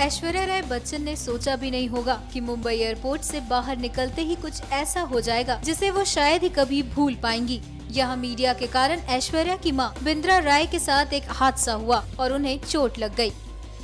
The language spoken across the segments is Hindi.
ऐश्वर्या राय बच्चन ने सोचा भी नहीं होगा कि मुंबई एयरपोर्ट से बाहर निकलते ही कुछ ऐसा हो जाएगा जिसे वो शायद ही कभी भूल पाएंगी। यहाँ मीडिया के कारण ऐश्वर्या की मां बिंद्रा राय के साथ एक हादसा हुआ और उन्हें चोट लग गई।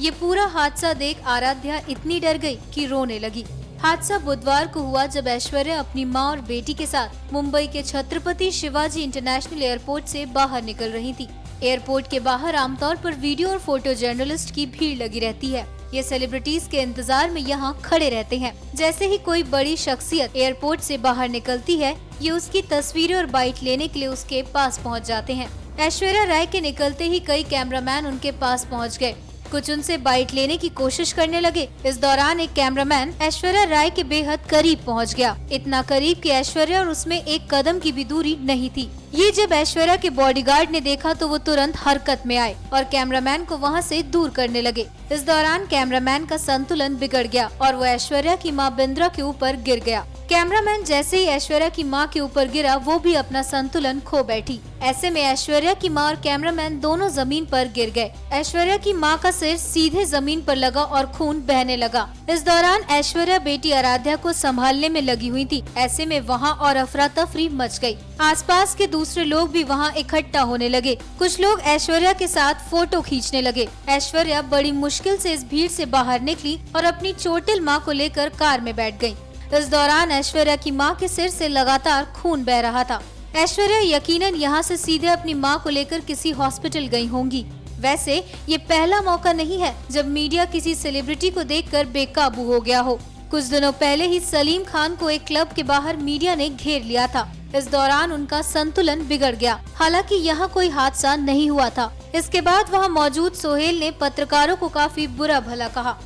ये पूरा हादसा देख आराध्या इतनी डर गई कि रोने लगी। हादसा बुधवार को हुआ जब ऐश्वर्या अपनी मां और बेटी के साथ मुंबई के छत्रपति शिवाजी इंटरनेशनल एयरपोर्ट से बाहर निकल रही थी। एयरपोर्ट के बाहर आमतौर पर वीडियो और फोटो जर्नलिस्ट की भीड़ लगी रहती है। ये सेलिब्रिटीज के इंतजार में यहाँ खड़े रहते हैं। जैसे ही कोई बड़ी शख्सियत एयरपोर्ट से बाहर निकलती है, ये उसकी तस्वीरें और बाइट लेने के लिए उसके पास पहुँच जाते हैं। ऐश्वर्या राय के निकलते ही कई कैमरामैन उनके पास पहुँच गए। कुछ उनसे बाइट लेने की कोशिश करने लगे। इस दौरान एक कैमरामैन ऐश्वर्या राय के बेहद करीब पहुंच गया, इतना करीब कि ऐश्वर्या और उसमें एक कदम की भी दूरी नहीं थी। ये जब ऐश्वर्या के बॉडीगार्ड ने देखा तो वो तुरंत हरकत में आए और कैमरामैन को वहां से दूर करने लगे। इस दौरान कैमरामैन का संतुलन बिगड़ गया और वो ऐश्वर्या की मां बिंद्रा के ऊपर गिर गया। कैमरामैन जैसे ही ऐश्वर्या की मां के ऊपर गिरा, वो भी अपना संतुलन खो बैठी। ऐसे में ऐश्वर्या की मां और कैमरामैन दोनों जमीन पर गिर गए। ऐश्वर्या की मां का सिर सीधे जमीन पर लगा और खून बहने लगा। इस दौरान ऐश्वर्या बेटी आराध्या को संभालने में लगी हुई थी। ऐसे में वहां और अफरा तफरी मच गई। आसपास के दूसरे लोग भी वहां इकट्ठा होने लगे। कुछ लोग ऐश्वर्या के साथ फोटो खींचने लगे। ऐश्वर्या बड़ी मुश्किल से इस भीड़ से बाहर निकली और अपनी चोटिल मां को लेकर कार में बैठ गई। इस दौरान ऐश्वर्या की मां के सिर से लगातार खून बह रहा था। ऐश्वर्या यकीनन यहां से सीधे अपनी मां को लेकर किसी हॉस्पिटल गई होंगी। वैसे ये पहला मौका नहीं है जब मीडिया किसी सेलिब्रिटी को देखकर बेकाबू हो गया हो। कुछ दिनों पहले ही सलीम खान को एक क्लब के बाहर मीडिया ने घेर लिया था। इस दौरान उनका संतुलन बिगड़ गया। हालांकि यहाँ कोई हादसा नहीं हुआ था। इसके बाद वहाँ मौजूद सोहेल ने पत्रकारों को काफी बुरा भला कहा।